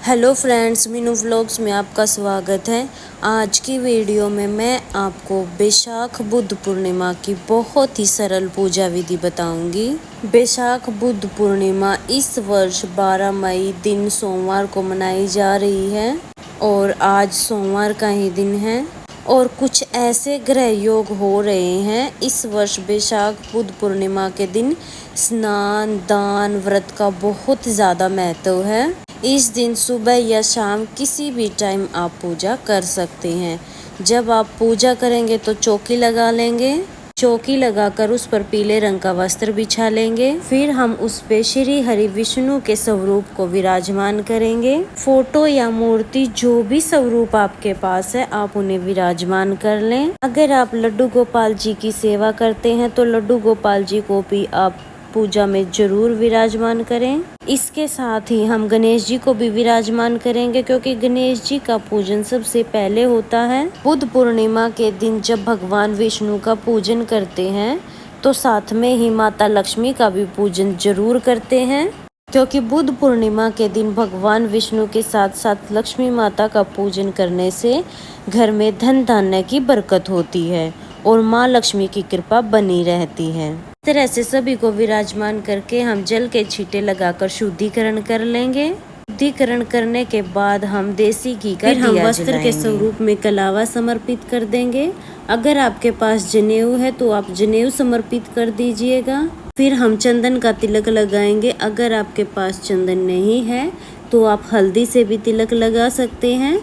Hello friends, Meenu vlogs में आपका स्वागत है। आज की वीडियो में मैं आपको बैशाख बुद्ध पूर्णिमा की बहुत ही सरल पूजा विधि बताऊंगी। बैशाख बुद्ध पूर्णिमा इस वर्ष 12 मई दिन सोमवार को मनाई जा रही है और आज सोमवार का ही दिन है और कुछ ऐसे ग्रह योग हो रहे हैं इस वर्ष बैशाख बुद्ध पूर्णिमा के दिन। स्नान दान व्रत का बहुत ज़्यादा महत्व है। इस दिन सुबह या शाम किसी भी टाइम आप पूजा कर सकते हैं। जब आप पूजा करेंगे तो चौकी लगा लेंगे। चौकी लगाकर उस पर पीले रंग का वस्त्र बिछा लेंगे। फिर हम उस पे श्री हरि विष्णु के स्वरूप को विराजमान करेंगे। फोटो या मूर्ति जो भी स्वरूप आपके पास है आप उन्हें विराजमान कर लें। अगर आप लड्डू गोपाल जी की सेवा करते हैं तो लड्डू गोपाल जी को भी आप पूजा में जरूर विराजमान करें। इसके साथ ही हम गणेश जी को भी विराजमान करेंगे क्योंकि गणेश जी का पूजन सबसे पहले होता है। बुद्ध पूर्णिमा के दिन जब भगवान विष्णु का पूजन करते हैं तो साथ में ही माता लक्ष्मी का भी पूजन जरूर करते हैं, क्योंकि बुद्ध पूर्णिमा के दिन भगवान विष्णु के साथ साथ लक्ष्मी माता का पूजन करने से घर में धन धान्य की बरकत होती है और माँ लक्ष्मी की कृपा बनी रहती है। इस तरह से सभी को विराजमान करके हम जल के छींटे लगाकर शुद्धिकरण कर लेंगे। शुद्धिकरण करने के बाद हम देसी घी का दिया जलाएंगे। वस्त्र के स्वरूप में कलावा समर्पित कर देंगे। अगर आपके पास जनेऊ है तो आप जनेऊ समर्पित कर दीजिएगा। फिर हम चंदन का तिलक लगाएंगे। अगर आपके पास चंदन नहीं है तो आप हल्दी से भी तिलक लगा सकते हैं।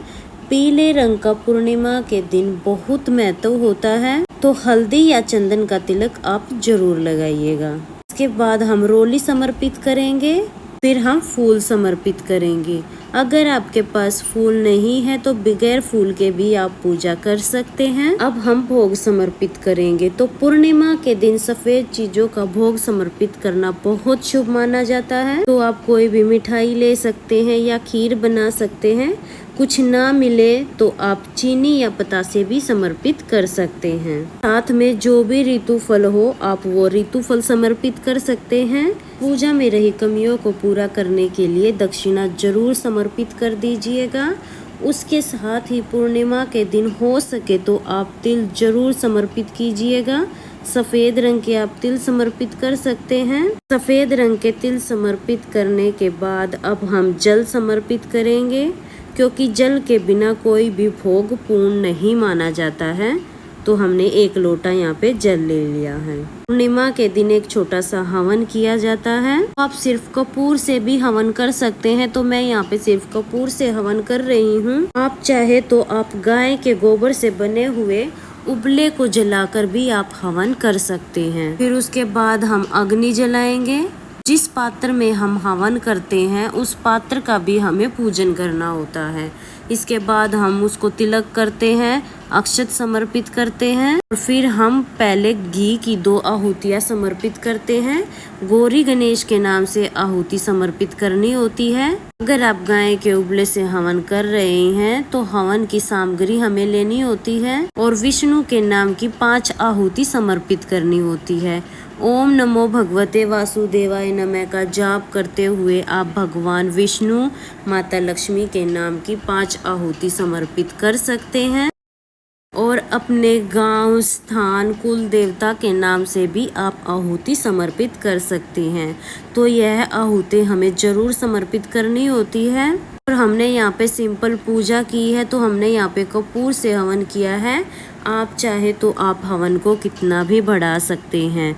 पीले रंग का पूर्णिमा के दिन बहुत महत्व होता है तो हल्दी या चंदन का तिलक आप जरूर लगाइएगा। इसके बाद हम रोली समर्पित करेंगे। फिर हम फूल समर्पित करेंगे। अगर आपके पास फूल नहीं है तो बगैर फूल के भी आप पूजा कर सकते हैं। अब हम भोग समर्पित करेंगे। तो पूर्णिमा के दिन सफेद चीजों का भोग समर्पित करना बहुत शुभ माना जाता है। तो आप कोई भी मिठाई ले सकते हैं या खीर बना सकते हैं। कुछ ना मिले तो आप चीनी या बतासे भी समर्पित कर सकते हैं। साथ में जो भी ऋतु फल हो आप वो ऋतु फल समर्पित कर सकते हैं। पूजा में रही कमियों को पूरा करने के लिए दक्षिणा जरूर समर्पित कर दीजिएगा। उसके साथ ही पूर्णिमा के दिन हो सके तो आप तिल जरूर समर्पित कीजिएगा। सफेद रंग के आप तिल समर्पित कर सकते हैं। सफेद रंग के तिल समर्पित करने के बाद अब हम जल समर्पित करेंगे, क्योंकि जल के बिना कोई भी भोग पूर्ण नहीं माना जाता है। तो हमने 1 लोटा यहाँ पे जल ले लिया है। पूर्णिमा के दिन एक छोटा सा हवन किया जाता है। आप सिर्फ कपूर से भी हवन कर सकते हैं। तो मैं यहाँ पे सिर्फ कपूर से हवन कर रही हूँ। आप चाहे तो आप गाय के गोबर से बने हुए उबले को जलाकर भी आप हवन कर सकते हैं। फिर उसके बाद हम अग्नि जलाएंगे। जिस पात्र में हम हवन करते हैं उस पात्र का भी हमें पूजन करना होता है। इसके बाद हम उसको तिलक करते हैं, अक्षत समर्पित करते हैं और फिर हम पहले घी की 2 आहुतियाँ समर्पित करते हैं। गौरी गणेश के नाम से आहुति समर्पित करनी होती है। अगर आप गाय के उबले से हवन कर रहे हैं तो हवन की सामग्री हमें लेनी होती है और विष्णु के नाम की 5 आहुति समर्पित करनी होती है। ओम नमो भगवते वासुदेवाय नमः का जाप करते हुए आप भगवान विष्णु माता लक्ष्मी के नाम की 5 आहुति समर्पित कर सकते हैं और अपने गांव स्थान कुल देवता के नाम से भी आप आहुति समर्पित कर सकते हैं। तो यह आहुति हमें जरूर समर्पित करनी होती है। और हमने यहाँ पे सिंपल पूजा की है तो हमने यहाँ पे कपूर से हवन किया है। आप चाहे तो आप हवन को कितना भी बढ़ा सकते हैं।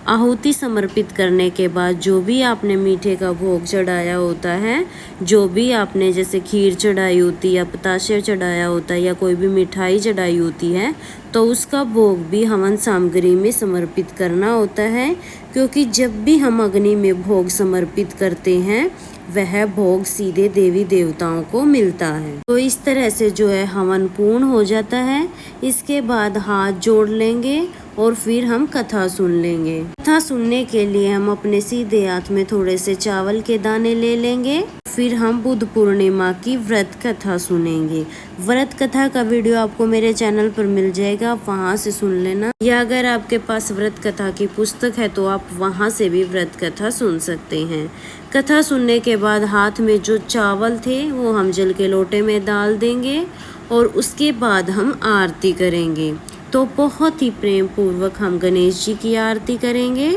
आहुति समर्पित करने के बाद जो भी आपने मीठे का भोग चढ़ाया होता है, जो भी आपने जैसे खीर चढ़ाई होती है या बताशे चढ़ाया होता है या कोई भी मिठाई चढ़ाई होती है तो उसका भोग भी हवन सामग्री में समर्पित करना होता है, क्योंकि जब भी हम अग्नि में भोग समर्पित करते हैं वह भोग सीधे देवी देवताओं को मिलता है। तो इस तरह से जो है हवन पूर्ण हो जाता है। इसके बाद हाथ जोड़ लेंगे और फिर हम कथा सुन लेंगे। कथा सुनने के लिए हम अपने सीधे हाथ में थोड़े से चावल के दाने ले लेंगे। फिर हम बुद्ध पूर्णिमा की व्रत कथा सुनेंगे। व्रत कथा का वीडियो आपको मेरे चैनल पर मिल जाएगा, आप वहाँ से सुन लेना, या अगर आपके पास व्रत कथा की पुस्तक है तो आप वहाँ से भी व्रत कथा सुन सकते हैं। कथा सुनने के बाद हाथ में जो चावल थे वो हम जल के लोटे में डाल देंगे और उसके बाद हम आरती करेंगे। तो बहुत ही प्रेम पूर्वक हम गणेश जी की आरती करेंगे,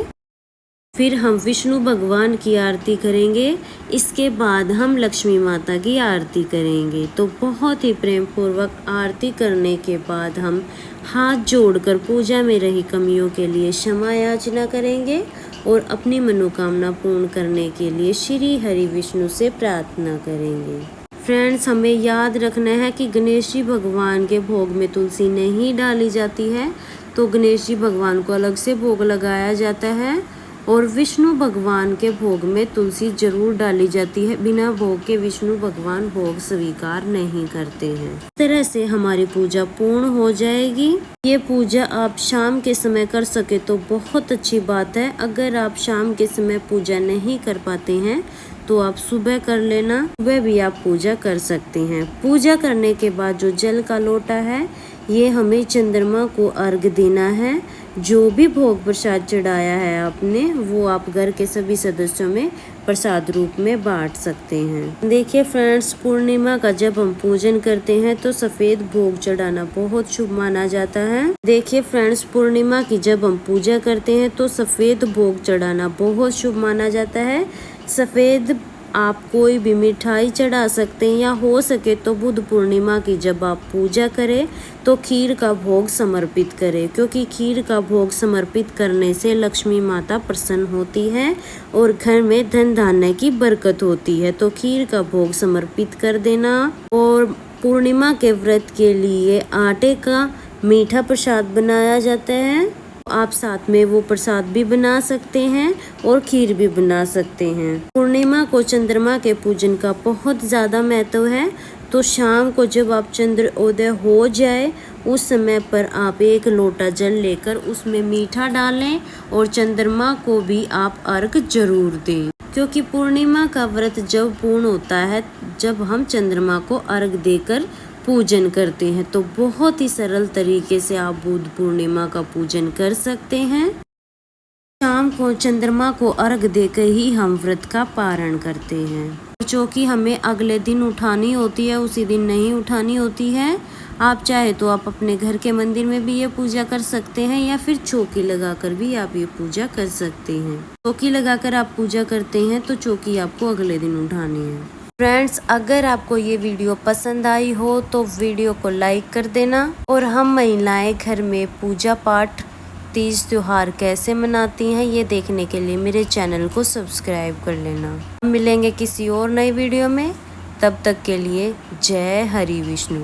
फिर हम विष्णु भगवान की आरती करेंगे, इसके बाद हम लक्ष्मी माता की आरती करेंगे। तो बहुत ही प्रेम पूर्वक आरती करने के बाद हम हाथ जोड़कर पूजा में रही कमियों के लिए क्षमा याचना करेंगे और अपनी मनोकामना पूर्ण करने के लिए श्री हरि विष्णु से प्रार्थना करेंगे। फ्रेंड्स, हमें याद रखना है कि गणेश जी भगवान के भोग में तुलसी नहीं डाली जाती है, तो गणेश जी भगवान को अलग से भोग लगाया जाता है और विष्णु भगवान के भोग में तुलसी जरूर डाली जाती है। बिना भोग के विष्णु भगवान भोग स्वीकार नहीं करते हैं। इस तरह से हमारी पूजा पूर्ण हो जाएगी। ये पूजा आप शाम के समय कर सके तो बहुत अच्छी बात है। अगर आप शाम के समय पूजा नहीं कर पाते हैं तो आप सुबह कर लेना, सुबह भी आप पूजा कर सकते हैं। पूजा करने के बाद जो जल का लोटा है ये हमें चंद्रमा को अर्घ देना है। जो भी भोग प्रसाद चढ़ाया है आपने वो आप घर के सभी सदस्यों में प्रसाद रूप में बांट सकते हैं। देखिए फ्रेंड्स, पूर्णिमा का जब हम पूजन करते हैं तो सफेद भोग चढ़ाना बहुत शुभ माना जाता है। देखिए फ्रेंड्स, पूर्णिमा की जब हम पूजा करते हैं तो सफेद भोग चढ़ाना बहुत शुभ माना जाता है। सफेद आप कोई भी मिठाई चढ़ा सकते हैं, या हो सके तो बुद्ध पूर्णिमा की जब आप पूजा करें तो खीर का भोग समर्पित करें, क्योंकि खीर का भोग समर्पित करने से लक्ष्मी माता प्रसन्न होती है और घर में धन धान्य की बरकत होती है। तो खीर का भोग समर्पित कर देना। और पूर्णिमा के व्रत के लिए आटे का मीठा प्रसाद बनाया जाता है, आप साथ में वो प्रसाद भी बना सकते हैं और खीर भी बना सकते हैं। पूर्णिमा को चंद्रमा के पूजन का बहुत ज़्यादा महत्व है। तो शाम को जब आप चंद्रोदय हो जाए उस समय पर आप एक लोटा जल लेकर उसमें मीठा डालें और चंद्रमा को भी आप अर्घ जरूर दें, क्योंकि पूर्णिमा का व्रत जब पूर्ण होता है जब हम चंद्रमा को अर्घ देकर पूजन करते हैं। तो बहुत ही सरल तरीके से आप बुद्ध पूर्णिमा का पूजन कर सकते हैं। शाम को चंद्रमा को अर्घ देकर ही हम व्रत का पारण करते हैं। चौकी हमें अगले दिन उठानी होती है, उसी दिन नहीं उठानी होती है। आप चाहे तो आप अपने घर के मंदिर में भी ये पूजा कर सकते हैं, या फिर चौकी लगाकर भी आप ये पूजा कर सकते हैं। चौकी लगाकर आप पूजा करते हैं तो चौकी आपको अगले दिन उठानी है। फ्रेंड्स, अगर आपको ये वीडियो पसंद आई हो तो वीडियो को लाइक कर देना, और हम महिलाएं घर में पूजा पाठ तीज त्योहार कैसे मनाती हैं ये देखने के लिए मेरे चैनल को सब्सक्राइब कर लेना। मिलेंगे किसी और नई वीडियो में, तब तक के लिए जय हरि विष्णु।